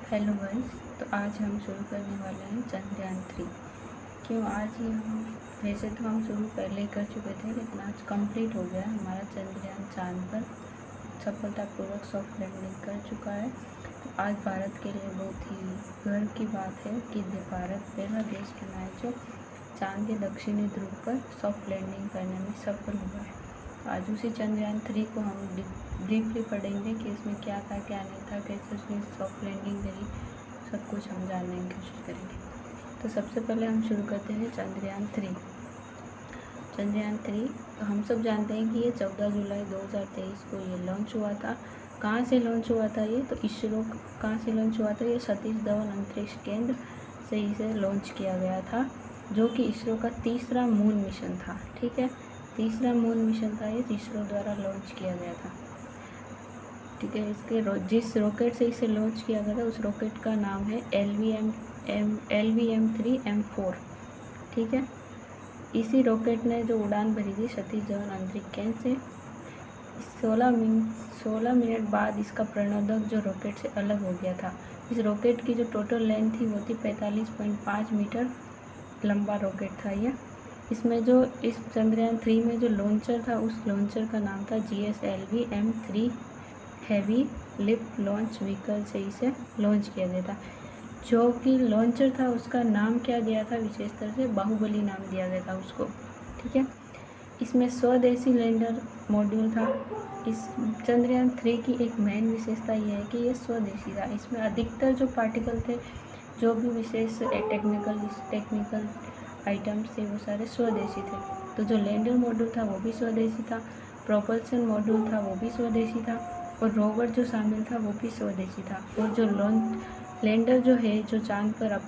Hello guys. तो आज हम शुरू करने वाले हैं चंद्रयान 3। क्यों आज ही हम, वैसे तो हम शुरू पहले ही कर चुके थे, लेकिन आज कंप्लीट हो गया हमारा चंद्रयान चांद पर सफलतापूर्वक सॉफ्ट लैंडिंग कर चुका है। तो आज भारत के लिए बहुत ही गर्व की बात है कि भारत पहला देश बना है जो चांद के दक्षिणी ध्रुव पर सॉफ्ट लैंडिंग करने में सफल हुआ है। आज उसी चंद्रयान 3 को हम ब्रीफली पढ़ेंगे कि इसमें क्या था, क्या नहीं था, कैसे उसने सॉफ्ट लैंडिंग करी, सब कुछ हम जानने की कोशिश करेंगे। तो सबसे पहले हम शुरू करते हैं चंद्रयान 3। चंद्रयान 3 तो हम सब जानते हैं कि ये 14 जुलाई 2023 को ये लॉन्च हुआ था। कहाँ से लॉन्च हुआ था ये? तो इसरो कहाँ से लॉन्च हुआ था? ये सतीश धवन अंतरिक्ष केंद्र से इसे लॉन्च किया गया था, जो कि इसरो का तीसरा मून मिशन था। ठीक है, तीसरा मून मिशन था ये, इसरो द्वारा लॉन्च किया गया था। ठीक है, इसके जिस रॉकेट से इसे लॉन्च किया गया था उस रॉकेट का नाम है LVM-3 M4। ठीक है, इसी रॉकेट ने जो उड़ान भरी थी सतीश धवन अंतरिक्ष केंद्र से, 16 मिनट बाद इसका प्रणोदक जो रॉकेट से अलग हो गया था। इस रॉकेट की जो टोटल लेंथ थी वो थी 45.5 मीटर लंबा रॉकेट था ये। इसमें जो इस चंद्रयान 3 में जो लॉन्चर था उस लॉन्चर का नाम था GSLV-M3 heavy lift launch vehicle से इसे लॉन्च किया गया था। जो कि लॉन्चर था उसका नाम क्या दिया था, विशेष तरह से बाहुबली नाम दिया गया था उसको। ठीक है, इसमें स्वदेशी लैंडर मॉड्यूल था। इस चंद्रयान 3 की एक मेन विशेषता यह है कि ये स्वदेशी था। इसमें अधिकतर जो पार्टिकल थे, जो भी विशेष टेक्निकल आइटम्स थे, वो सारे स्वदेशी थे। तो जो लैंडर मॉड्यूल था वो भी स्वदेशी था, प्रोपल्शन मॉड्यूल था वो भी स्वदेशी था, और रोवर जो शामिल था वो भी स्वदेशी था। और जो लैंडर जो है, जो चांद पर अब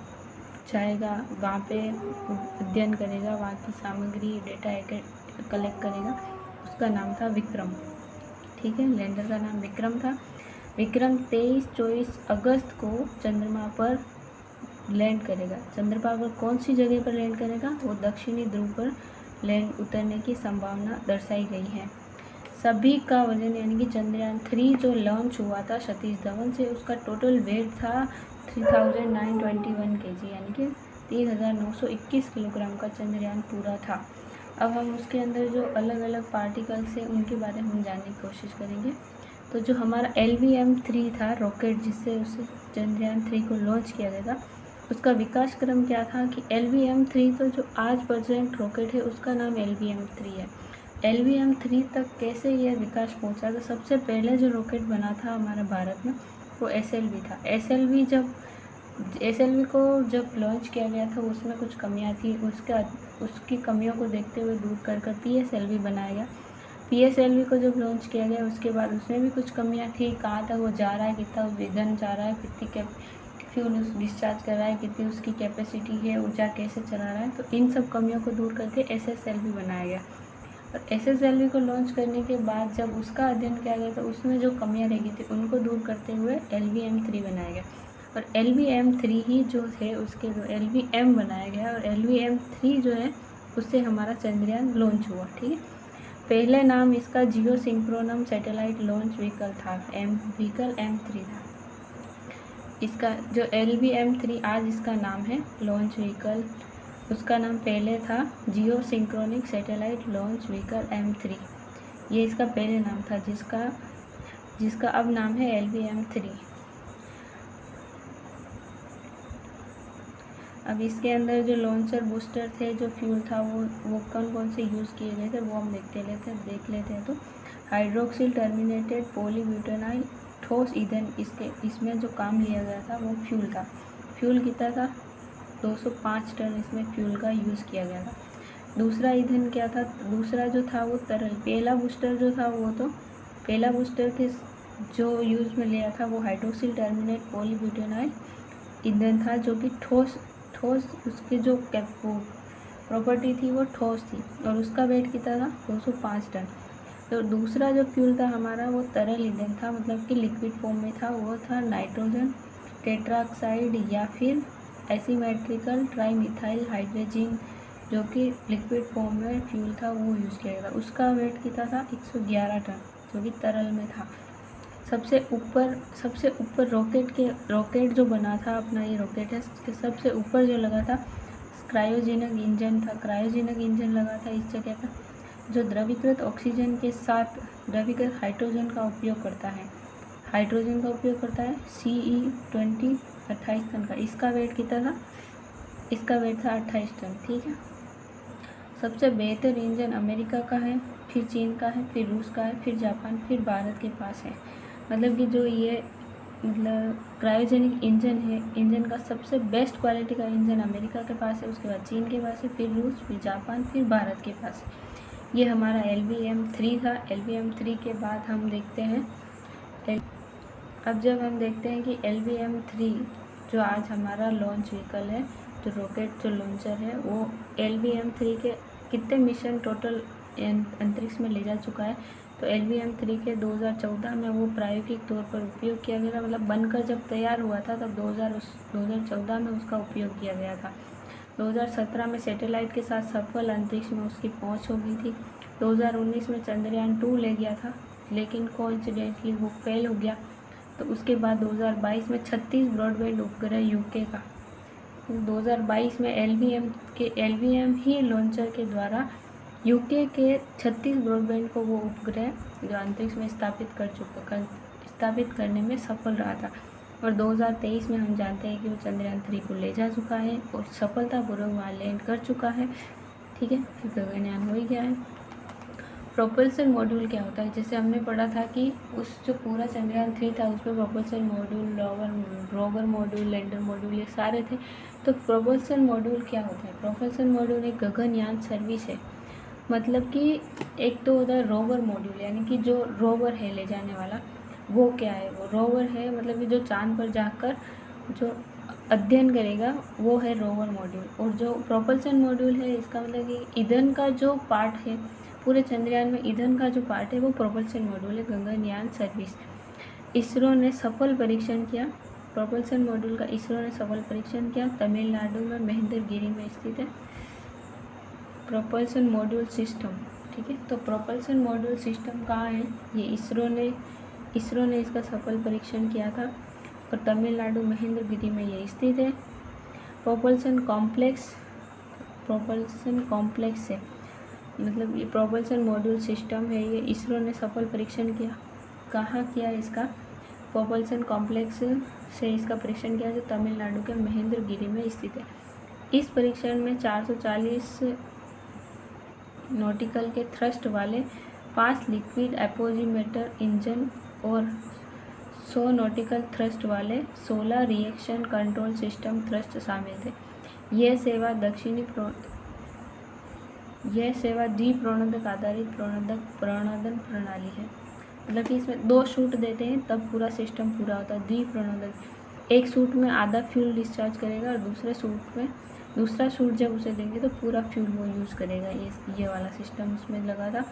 जाएगा, वहाँ पे अध्ययन करेगा, वहाँ की सामग्री डेटा कलेक्ट करेगा, उसका नाम था विक्रम। ठीक है, लैंडर का नाम विक्रम था। विक्रम 23-24 अगस्त को चंद्रमा पर लैंड करेगा। चंद्रमा पर कौन सी जगह पर लैंड करेगा? वो दक्षिणी ध्रुव पर लैंड उतरने की संभावना दर्शाई गई है। सभी का वजन, यानी कि चंद्रयान 3 जो लॉन्च हुआ था सतीश धवन से, उसका टोटल वेट था 3921 kg, यानी कि 3921 किलोग्राम का चंद्रयान पूरा था। अब हम उसके अंदर जो अलग अलग पार्टिकल्स हैं उनके बारे में हम जानने की कोशिश करेंगे। तो जो हमारा LVM-3 था रॉकेट, जिससे उस चंद्रयान 3 को लॉन्च किया गया था, उसका विकास क्रम क्या था कि LVM-3 तो जो आज प्रेजेंट रॉकेट है उसका नाम LVM-3 है। LVM-3 तक कैसे यह विकास पहुंचा? तो सबसे पहले जो रॉकेट बना था हमारे भारत में वो SLV था। SLV को जब लॉन्च किया गया था उसमें कुछ कमियां थी, उसकी कमियों को देखते हुए दूर कर PSLV बनाया गया। PSLV को जब लॉन्च किया गया उसके बाद उसमें भी कुछ कमियां थी, कहाँ तक वो जा रहा है, कितना ईंधन जा रहा है, कितनी फ्यूल डिस्चार्ज कर रहा है, कितनी उसकी कैपेसिटी है, ऊर्जा कैसे चला रहा है। तो इन सब कमियों को दूर करके SSLV बनाया गया। और SSLV को लॉन्च करने के बाद जब उसका अध्ययन किया गया तो उसमें जो कमियां रह गई थी उनको दूर करते हुए LVM-3 बनाया गया। और LVM-3 ही जो है उसके जो LVM बनाया गया, और LVM-3 जो है उससे हमारा चंद्रयान लॉन्च हुआ। ठीक है, पहले नाम इसका जियो सिंक्रोनम सैटेलाइट लॉन्च व्हीकल था, व्हीकल M3 था। इसका जो LVM-3 आज इसका नाम है लॉन्च व्हीकल, उसका नाम पहले था geosynchronous satellite launch vehicle M3। ये इसका पहले नाम था, जिसका अब नाम है LVM-3। अब इसके अंदर जो लॉन्चर बूस्टर थे, जो फ्यूल था, वो कौन कौन से यूज़ किए गए थे वो हम देख लेते हैं। तो हाइड्रोक्सिल टर्मिनेटेड पॉलीब्यूटेनाइल ठोस ईंधन, इसमें जो काम लिया गया था वो फ्यूल था। फ्यूल कितना था? 205 टन इसमें फ्यूल का यूज़ किया गया था। दूसरा ईंधन क्या था? दूसरा जो था वो तरल। पहला बूस्टर जो था पहला बूस्टर के जो यूज़ में लिया था वो हाइड्रोक्सिल टर्मिनेट पॉलीब्यूटेनाइल ईंधन था, जो कि ठोस उसकी जो प्रॉपर्टी थी वो ठोस थी, और उसका वेट कितना था? 205 टन। तो दूसरा जो फ्यूल था हमारा वो तरल ईंधन था, मतलब कि लिक्विड फॉर्म में था, वो था नाइट्रोजन टेट्राऑक्साइड या फिर एसिमेट्रिकल ट्राईमिथाइल हाइड्रोजन, जो कि लिक्विड फॉर्म में फ्यूल था, वो यूज़ किया गया था। उसका वेट कितना था? 111 टन, जो कि तरल में था। सबसे ऊपर रॉकेट जो बना था अपना, ये रॉकेट है, इसके सबसे ऊपर जो लगा था क्रायोजेनिक इंजन था। क्रायोजेनिक इंजन लगा था इस जगह पर, जो द्रवीकृत ऑक्सीजन के साथ द्रवीकृत हाइड्रोजन का उपयोग करता है। CE-20 28 टन का। इसका वेट कितना था? इसका वेट था 28 टन। ठीक है। सबसे बेहतर इंजन अमेरिका का है, फिर चीन का है, फिर रूस का है, फिर जापान, फिर भारत के पास है। मतलब कि जो ये क्रायोजेनिक इंजन है, इंजन का सबसे बेस्ट क्वालिटी का इंजन अमेरिका के पास है, उसके बाद चीन के पास है, फिर रूस, फिर जापान, फिर भारत के पास है। ये हमारा LVM-3 था। LVM-3 के बाद हम देखते हैं अब जब हम देखते हैं कि LVM-3 जो आज हमारा लॉन्च व्हीकल है, जो रॉकेट जो लॉन्चर है, वो LVM-3 के कितने मिशन टोटल अंतरिक्ष में ले जा चुका है। तो LVM-3 के 2014 में वो प्रायोगिक तौर पर उपयोग किया गया था। मतलब बनकर जब तैयार हुआ था तब 2014 में उसका उपयोग किया गया था। 2017 में सैटेलाइट के साथ सफल अंतरिक्ष में उसकी पहुंच हो गई थी। 2019 में चंद्रयान-2 ले गया था, लेकिन कोइंसिडेंटली वो फेल हो गया। तो उसके बाद 2022 में 36 ब्रॉडबैंड उपग्रह यूके का, 2022 में LVM ही लॉन्चर के द्वारा यूके के 36 ब्रॉडबैंड को वो उपग्रह जो अंतरिक्ष में स्थापित करने में सफल रहा था। और 2023 में हम जानते हैं कि वो चंद्रयान-3 को ले जा चुका है और सफलतापूर्वक वहाँ लैंड कर चुका है। ठीक है, फिर गगनयान हो ही गया है। प्रोपल्सन मॉड्यूल क्या होता है? जैसे हमने पढ़ा था कि उस जो पूरा चंद्रयान-3 था उसमें propulsion module, rover module, lander module, ये सारे थे। तो प्रोपल्सन मॉड्यूल क्या होता है? प्रोपल्सन मॉड्यूल एक गगनयान सर्विस है। मतलब कि एक तो होता है रोवर मॉड्यूल, यानी कि जो रोवर है ले जाने वाला, वो क्या है? वो रोवर है, मतलब कि जो चांद पर जाकर जो अध्ययन करेगा वो है रोवर मॉड्यूल। और जो प्रोपल्सन मॉड्यूल है, इसका मतलब कि ईंधन का जो पार्ट है पूरे चंद्रयान में, ईंधन का जो पार्ट है वो प्रोपल्सन मॉड्यूल है, गगनयान सर्विस। इसरो ने सफल परीक्षण किया प्रोपल्सन मॉड्यूल का। इसरो ने सफल परीक्षण किया, तमिलनाडु में महेंद्रगिरी में स्थित है प्रोपल्सन मॉड्यूल सिस्टम। ठीक है, तो प्रोपल्सन मॉड्यूल सिस्टम कहाँ है? ये इसरो ने इसका सफल परीक्षण किया था और तमिलनाडु महेंद्रगिरी में ये स्थित है। प्रोपल्सन कॉम्प्लेक्स है, मतलब ये प्रोपल्सन मॉड्यूल सिस्टम है, ये इसरो ने सफल परीक्षण किया। कहाँ किया इसका? प्रोपल्सन कॉम्प्लेक्स से इसका परीक्षण किया जो तमिलनाडु के महेंद्रगिरी में स्थित है। इस परीक्षण में 440 नॉटिकल के थ्रस्ट वाले 5 लिक्विड एपोजीमीटर इंजन और 100 नॉटिकल थ्रस्ट वाले 16 रिएक्शन कंट्रोल सिस्टम थ्रस्ट शामिल थे। यह सेवा द्विप्रणोदक आधारित प्रणोदन प्रणाली है। मतलब कि इसमें 2 शूट देते हैं तब पूरा सिस्टम पूरा होता है। द्विप्रणोदक, एक शूट में आधा फ्यूल डिस्चार्ज करेगा और दूसरा शूट जब उसे देंगे तो पूरा फ्यूल वो यूज़ करेगा। ये वाला सिस्टम उसमें लगा था।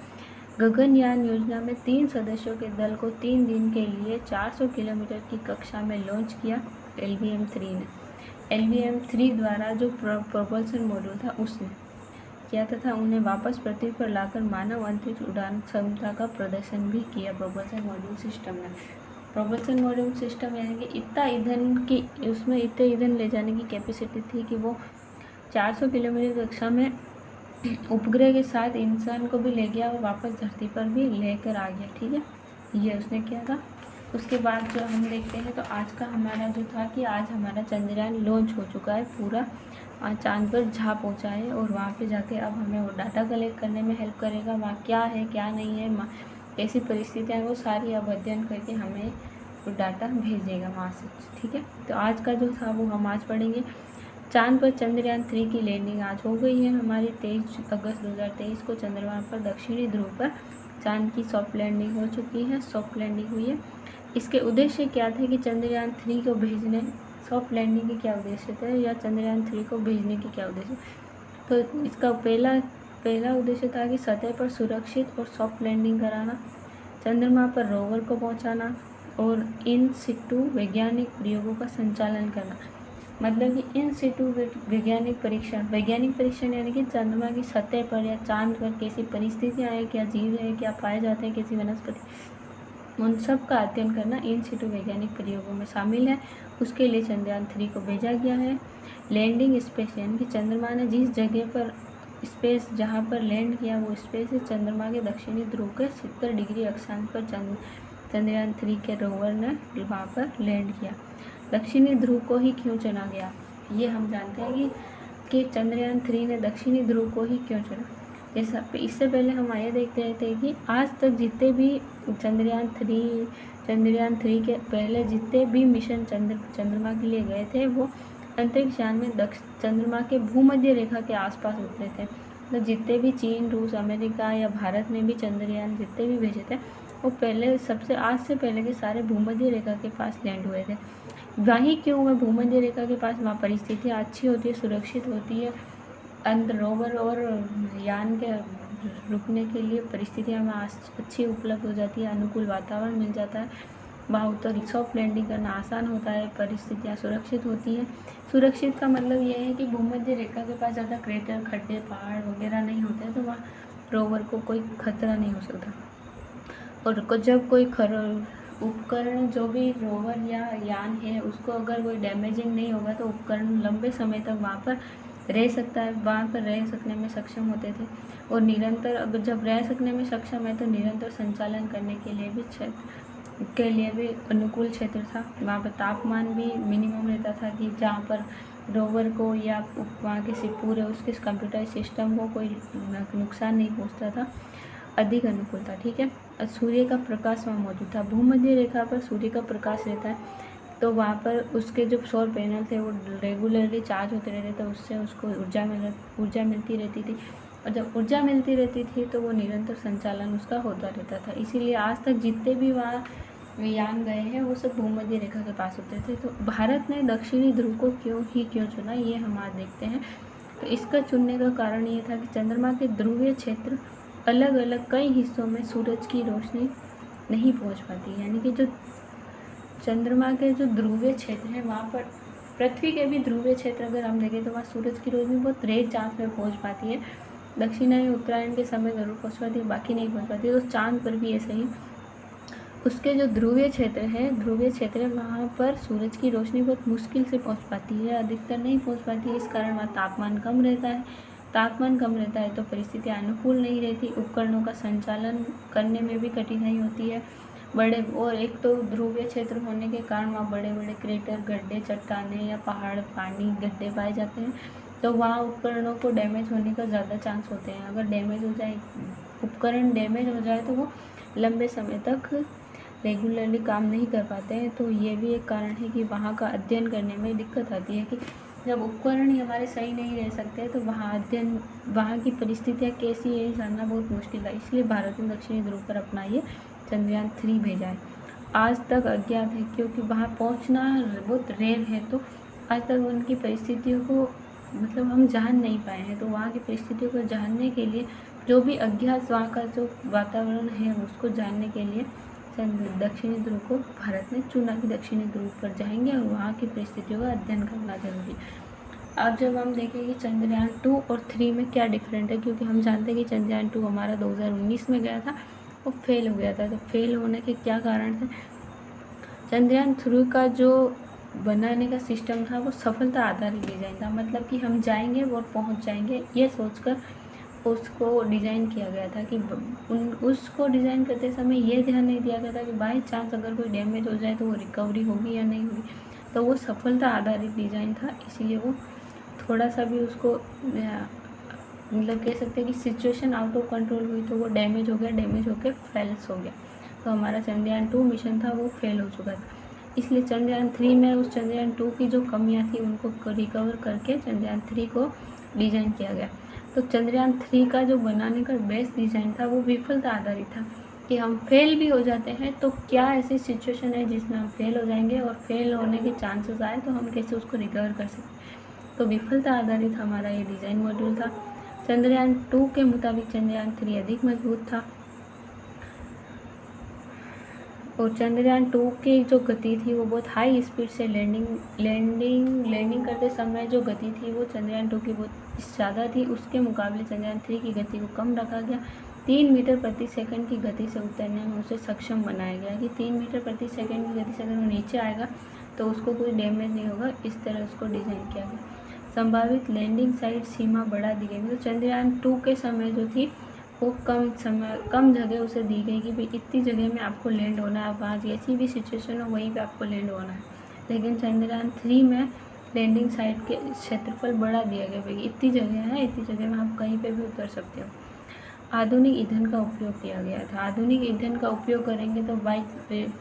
गगनयान योजना में 3 सदस्यों के दल को 3 दिन के लिए 400 किलोमीटर की कक्षा में लॉन्च किया LVM-3 ने। LVM-3 द्वारा जो प्रोपल्सन मॉड्यूल था उसने किया तथा उन्हें वापस पृथ्वी पर लाकर मानव अंतरिक्ष उड़ान क्षमता का प्रदर्शन भी किया प्रोपल्सन मॉड्यूल सिस्टम ने। प्रोपल्सन मॉड्यूल सिस्टम यानी कि उसमें इतने ईंधन ले जाने की कैपेसिटी थी कि वो 400 किलोमीटर कक्षा में उपग्रह के साथ इंसान को भी ले गया और वापस धरती पर भी लेकर आ गया। ठीक है, ये उसने किया था। उसके बाद जो हम देखते हैं तो आज का हमारा जो था कि आज हमारा चंद्रयान लॉन्च हो चुका है, पूरा चांद पर जा पहुंचा है और वहाँ पे जाके अब हमें वो डाटा कलेक्ट करने में हेल्प करेगा। वहाँ क्या है क्या नहीं है, कैसी परिस्थितियाँ हैं, वो सारी अब अध्ययन करके हमें वो डाटा भेज देगा वहाँ से। ठीक है, तो आज का जो था वो हम आज पढ़ेंगे। चांद पर चंद्रयान-3 की लैंडिंग आज हो गई है हमारी 23 अगस्त 2023 को चंद्रमा पर दक्षिणी ध्रुव पर चांद की सॉफ्ट लैंडिंग हो चुकी है, सॉफ्ट लैंडिंग हुई है। इसके उद्देश्य क्या थे कि चंद्रयान-3 को भेजने, सॉफ्ट लैंडिंग के क्या उद्देश्य थे या चंद्रयान-3 को भेजने के क्या उद्देश्य? तो इसका पहला उद्देश्य था कि सतह पर सुरक्षित और सॉफ्ट लैंडिंग कराना, चंद्रमा पर रोवर को पहुंचाना और इन सिटू वैज्ञानिक प्रयोगों का संचालन करना। मतलब कि इन सिटू वैज्ञानिक परीक्षण यानी कि चंद्रमा की सतह पर या चांद पर कैसी परिस्थितियाँ हैं, क्या जीव है, क्या पाए जाते हैं, कैसी वनस्पति, उन सब का अध्ययन करना इन सिटू वैज्ञानिक प्रयोगों में शामिल है। उसके लिए चंद्रयान 3 को भेजा गया है। लैंडिंग स्पेस यानी कि चंद्रमा ने जिस जगह पर स्पेस जहाँ पर लैंड किया वो स्पेस है चंद्रमा के दक्षिणी ध्रुव के 70 डिग्री अक्षांश पर चंद्रयान 3 के रोवर ने वहाँ पर लैंड किया। दक्षिणी ध्रुव को ही क्यों चुना गया, ये हम जानते हैं कि चंद्रयान 3 ने दक्षिणी ध्रुव को ही क्यों चुना। जैसा इससे पहले हम ये देखते रहे थे कि आज तक जितने भी चंद्रयान 3 के पहले जितने भी मिशन चंद्रमा के लिए गए थे वो अंतरिक्ष यान में चंद्रमा के भूमध्य रेखा के आसपास उतरे थे। तो जितने भी चीन, रूस, अमेरिका या भारत ने भी चंद्रयान जितने भी भेजे थे वो पहले सबसे आज से पहले के सारे भूमध्य रेखा के पास लैंड हुए थे। वहीं क्यों हुए भूमध्य रेखा के पास, वहाँ परिस्थितियाँ अच्छी होती है, सुरक्षित होती है, रोवर और यान के रुकने के लिए परिस्थितियाँ वहाँ अच्छी उपलब्ध हो जाती है, अनुकूल वातावरण मिल जाता है, वहाँ उतर सॉफ्ट लैंडिंग करना आसान होता है, परिस्थितियाँ सुरक्षित होती हैं। सुरक्षित का मतलब ये है कि भूमध्य रेखा के पास ज़्यादा क्रेटर, खड्डे, पहाड़ वगैरह नहीं होते हैं, तो वहाँ रोवर को कोई खतरा नहीं हो सकता। और जब कोई उपकरण जो भी रोवर या यान है उसको अगर कोई डैमेजिंग नहीं होगा तो उपकरण लंबे समय तक वहाँ पर रह सकता है, वहाँ पर रह सकने में सक्षम होते थे। और निरंतर अगर जब रह सकने में सक्षम है तो निरंतर संचालन करने के लिए भी अनुकूल क्षेत्र था। वहाँ पर तापमान भी मिनिमम रहता था कि जहाँ पर रोवर को या वहाँ के पूरे उसके कंप्यूटर सिस्टम को कोई नुकसान नहीं पहुँचता था, अधिक अनुकूल था। ठीक है। सूर्य का प्रकाश वहाँ मौजूद था। भूमध्य रेखा पर सूर्य का प्रकाश रहता है तो वहाँ पर उसके जो सौर पैनल थे वो रेगुलरली चार्ज होते रहते थे, उससे उसको ऊर्जा मिलती रहती थी। और जब ऊर्जा मिलती रहती थी तो वो निरंतर संचालन उसका होता रहता था। इसीलिए आज तक जितने भी वहाँ यान गए हैं वो सब भूमध्य रेखा के पास होते थे। तो भारत ने दक्षिणी ध्रुव को क्यों चुना, ये हम आज देखते हैं। तो इसका चुनने का कारण ये था कि चंद्रमा के ध्रुवीय क्षेत्र अलग अलग कई हिस्सों में सूरज की रोशनी नहीं पहुंच पाती, यानी कि जो चंद्रमा के जो ध्रुवीय क्षेत्र हैं वहाँ पर पृथ्वी के भी ध्रुवीय क्षेत्र अगर हम देखें तो वहाँ सूरज की रोशनी बहुत रेयर चांद में पहुँच पाती है। दक्षिणायन उत्तरायण के समय ज़रूर पहुँच पाती है, बाकी नहीं पहुँच पाती। तो चांद पर भी ऐसे ही उसके जो ध्रुवीय क्षेत्र है वहाँ पर सूरज की रोशनी बहुत मुश्किल से पहुँच पाती है, अधिकतर नहीं पहुँच पाती है। इस कारण वहाँ तापमान कम रहता है तो परिस्थितियाँ अनुकूल नहीं रहती, उपकरणों का संचालन करने में भी कठिनाई होती है। और एक तो ध्रुवीय क्षेत्र होने के कारण वहाँ बड़े बड़े क्रेटर, गड्ढे, चट्टानें या पहाड़, पानी, गड्ढे पाए जाते हैं, तो वहाँ उपकरणों को डैमेज होने का ज़्यादा चांस होते हैं। अगर उपकरण डैमेज हो जाए तो वो लंबे समय तक रेगुलरली काम नहीं कर पाते हैं। तो ये भी एक कारण है कि वहाँ का अध्ययन करने में दिक्कत आती है कि जब उपकरण ही हमारे सही नहीं रह सकते तो वहाँ की परिस्थितियाँ कैसी है जानना बहुत मुश्किल है। इसलिए भारत ने दक्षिणी ध्रुव पर अपना ये चंद्रयान 3 भेजा है। आज तक अज्ञात है क्योंकि वहाँ पहुँचना बहुत रेयर है, तो आज तक उनकी परिस्थितियों को हम जान नहीं पाए हैं। तो वहाँ की परिस्थितियों को जानने के लिए जो भी अज्ञात वहाँ का जो वातावरण है उसको जानने के लिए दक्षिणी ध्रुव को भारत ने चुना कि दक्षिणी ध्रुव पर जाएंगे और वहाँ की परिस्थितियों का अध्ययन करना जरूरी। अब जब हम देखें कि चंद्रयान 2 और 3 में क्या डिफरेंट है, क्योंकि हम जानते हैं कि चंद्रयान 2 हमारा 2019 में गया था, वो फेल हो गया था। तो फेल होने के क्या कारण थे? चंद्रयान 3 का जो बनाने का सिस्टम था वो सफलता आधारित डिज़ाइन था, मतलब कि हम जाएंगे और पहुंच जाएंगे ये सोचकर उसको डिज़ाइन किया गया था कि उसको डिज़ाइन करते समय ये ध्यान नहीं दिया गया था कि बाई चांस अगर कोई डैमेज हो जाए तो वो रिकवरी होगी या नहीं होगी। तो वो सफलता आधारित डिज़ाइन था, इसीलिए वो थोड़ा सा भी उसको कह सकते हैं कि सिचुएशन आउट ऑफ कंट्रोल हुई तो वो डैमेज होकर फेल्स हो गया। तो हमारा चंद्रयान 2 मिशन था वो फेल हो चुका था। इसलिए चंद्रयान 3 में उस चंद्रयान 2 की जो कमियां थी उनको रिकवर करके चंद्रयान 3 को डिज़ाइन किया गया। तो चंद्रयान 3 का जो बनाने का बेस्ट डिज़ाइन था वो विफलता आधारित था कि हम फेल भी हो जाते हैं तो क्या ऐसी सिचुएशन है जिसमें हम फेल हो जाएंगे और फेल होने के चांसेस आए तो हम कैसे उसको रिकवर कर सकते। तो विफलता आधारित हमारा ये डिज़ाइन मॉड्यूल था। चंद्रयान 2 के मुताबिक चंद्रयान 3 अधिक मजबूत था और चंद्रयान 2 की जो गति थी वो बहुत हाई स्पीड से लैंडिंग करते समय जो गति थी वो चंद्रयान 2 की बहुत ज़्यादा थी। उसके मुकाबले चंद्रयान 3 की गति को कम रखा गया 3 मीटर प्रति सेकंड की गति से उतरने में उसे सक्षम बनाया गया कि 3 मीटर प्रति सेकंड की गति से अगर वो नीचे आएगा तो उसको कोई डैमेज नहीं होगा, इस तरह उसको डिज़ाइन किया गया। संभावित लैंडिंग साइट सीमा बढ़ा दी गई, मतलब चंद्रयान 2 के समय जो थी वो कम जगह उसे दी गई कि भाई इतनी जगह में आपको लैंड होना है, वहाँ जैसी भी सिचुएशन हो वहीं पे आपको लैंड होना है। लेकिन चंद्रयान 3 में लैंडिंग साइट के क्षेत्रफल बढ़ा दिया गया, भाई इतनी जगह है, इतनी जगह में आप कहीं पे भी उतर सकते हो। आधुनिक ईंधन का उपयोग किया गया था। आधुनिक ईंधन का उपयोग करेंगे तो बाइक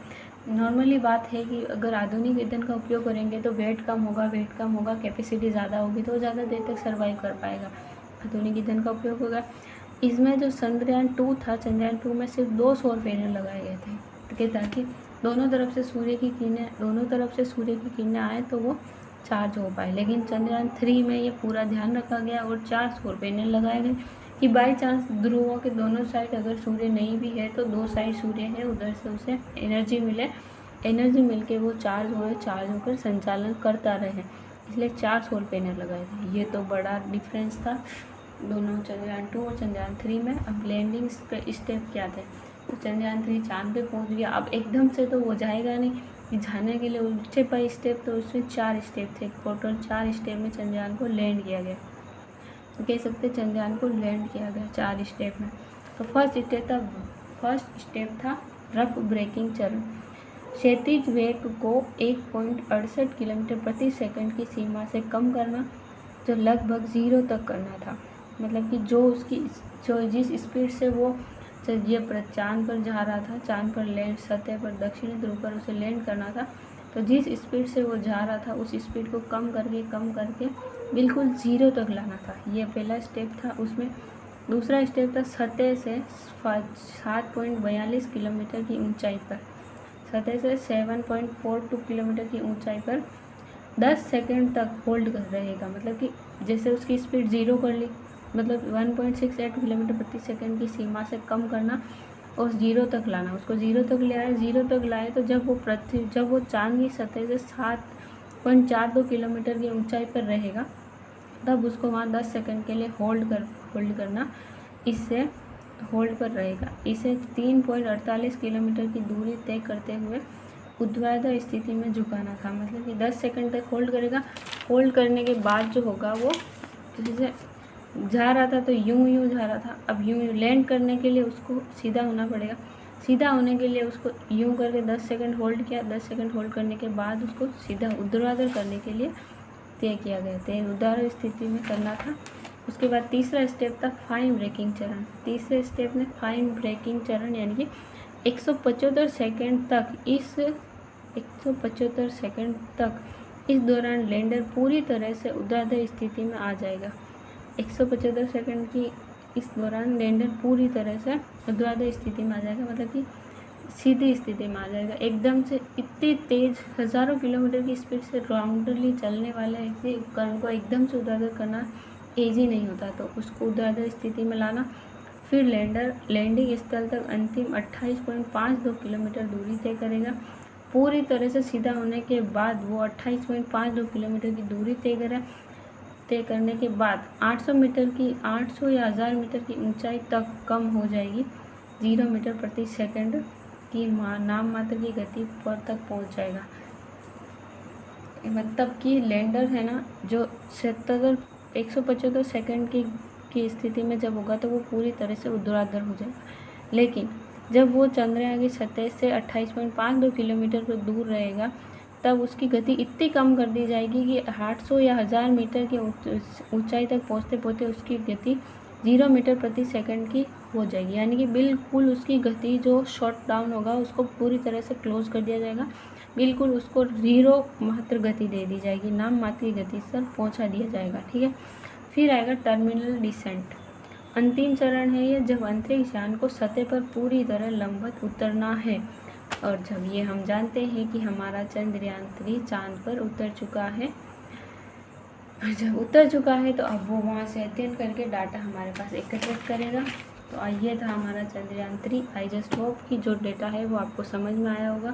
नॉर्मली बात है कि अगर आधुनिक ईंधन का उपयोग करेंगे तो वेट कम होगा, कैपेसिटी ज़्यादा होगी तो ज़्यादा देर तक सर्वाइव कर पाएगा। आधुनिक ईंधन का उपयोग होगा। इसमें जो चंद्रयान 2 था, चंद्रयान 2 में सिर्फ 2 सौर पैनल लगाए गए थे ताकि दोनों तरफ से सूर्य की किरणें आए तो वो चार्ज हो पाए। लेकिन चंद्रयान 3 में ये पूरा ध्यान रखा गया और 4 सौर पैनल लगाए गए कि बाई चांस ध्रुवों के दोनों साइड अगर सूर्य नहीं भी है तो 2 साइड सूर्य है, उधर से उसे एनर्जी मिल के वो चार्ज होकर संचालन करता रहे, इसलिए 4 सौर पैनल लगाए थे। ये तो बड़ा डिफरेंस था दोनों चंद्रयान 2 और चंद्रयान 3 में। अब लैंडिंग स्टेप क्या थे, तो चंद्रयान 3 चांद पे पहुंच गया। अब एकदम से तो वो जाएगा नहीं, जाने के लिए स्टेप बाई स्टेप, तो उसमें 4 स्टेप थे, टोटल 4 स्टेप में चंद्रयान को लैंड किया गया, तो कह सकते चंद्रयान को लैंड किया गया 4 स्टेप में। तो फर्स्ट स्टेप था रफ ब्रेकिंग चरण। क्षैतिज वेग को 1.68 किलोमीटर प्रति सेकंड की सीमा से कम करना, जो लगभग 0 तक करना था। मतलब कि जो जिस स्पीड से वो ये चांद पर जा रहा था, चांद पर लैंड, सतह पर दक्षिणी ध्रुव पर उसे लैंड करना था, तो जिस स्पीड से वो जा रहा था उस स्पीड को कम करके बिल्कुल 0 तक लाना था। ये पहला स्टेप था। उसमें दूसरा स्टेप था सतह से 7.42 किलोमीटर की ऊंचाई पर, सतह से 7.42 किलोमीटर की ऊंचाई पर 10 सेकंड तक होल्ड कर रहेगा। मतलब कि जैसे उसकी स्पीड 0 कर ली, मतलब 1.68 किलोमीटर प्रति सेकंड की सीमा से कम करना और 0 तक लाना, उसको 0 तक ले आए। 0 तक लाए तो जब वो चांद की सतह से 7.42 किलोमीटर की ऊंचाई पर रहेगा तब उसको वहाँ 10 सेकंड के लिए होल्ड करना, इससे होल्ड पर रहेगा। इसे 3.48 किलोमीटर की दूरी तय करते हुए ऊर्ध्वाधर स्थिति में झुकाना था। मतलब कि 10 सेकंड तक होल्ड करेगा। होल्ड करने के बाद जो होगा वो जैसे जा रहा था तो यूं जा रहा था, अब यूं लैंड करने के लिए उसको सीधा होना पड़ेगा। सीधा होने के लिए उसको यूं करके 10 सेकंड होल्ड किया। 10 सेकंड होल्ड करने के बाद उसको सीधा ऊर्ध्वाधर करने के लिए तय किया गया, ऊर्ध्वाधर स्थिति में करना था। उसके बाद तीसरा स्टेप था फाइन ब्रेकिंग चरण। तीसरे स्टेप में फाइन ब्रेकिंग चरण यानी कि 175 सेकंड तक इस दौरान लैंडर पूरी तरह से ऊर्ध्वाधर स्थिति में आ जाएगा। 175 सेकंड की इस दौरान लैंडर पूरी तरह से ऊर्ध्वाधर स्थिति में आ जाएगा, मतलब कि सीधी स्थिति में आ जाएगा। एकदम से इतनी तेज हज़ारों किलोमीटर की स्पीड से राउंडली चलने वाले ऐसे उपकरण को एकदम से ऊर्ध्वाधर करना ईजी नहीं होता, तो उसको ऊर्ध्वाधर स्थिति में लाना। फिर लैंडर लैंडिंग स्थल तक अंतिम 28.52 किलोमीटर दूरी तय करेगा। पूरी तरह से सीधा होने के बाद वो 28.52 किलोमीटर की दूरी तय करने के बाद 800 या 1000 मीटर की ऊंचाई तक कम हो जाएगी। 0 मीटर प्रति सेकंड की नाम मात्र की गति पर तक पहुंच जाएगा। मतलब कि लैंडर है ना, जो 175 सेकंड की स्थिति में जब होगा तो वो पूरी तरह से ऊर्ध्वाधर हो जाएगा। लेकिन जब वो चंद्रयान की सतह से 28.52 किलोमीटर पर दूर रहेगा तब उसकी गति इतनी कम कर दी जाएगी कि 800 या 1000 मीटर की ऊंचाई तक पहुँचते उसकी गति 0 मीटर प्रति सेकंड की हो जाएगी। यानी कि बिल्कुल उसकी गति जो शॉट डाउन होगा उसको पूरी तरह से क्लोज कर दिया जाएगा, बिल्कुल उसको 0 मात्र गति दे दी जाएगी, नाम मात्र की गति से पहुंचा दिया जाएगा। ठीक है, फिर आएगा टर्मिनल डिसेंट। अंतिम चरण है ये, जब अंतरिक्ष यान को सतह पर पूरी तरह लंबवत उतरना है। और जब ये हम जानते हैं कि हमारा चंद्रयान 3 चांद पर उतर चुका है, जब उतर चुका है तो अब वो वहाँ से अध्ययन करके डाटा हमारे पास एकत्रित करेगा। तो ये था हमारा चंद्रयान 3। आई जस्ट होप कि जो डेटा है वो आपको समझ में आया होगा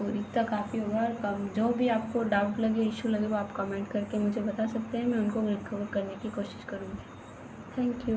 और इतना काफ़ी होगा। और जो भी आपको डाउट लगे, इशू लगे, वो आप कमेंट करके मुझे बता सकते हैं, मैं उनको रिकवर करने की कोशिश करूँगी। Thank you.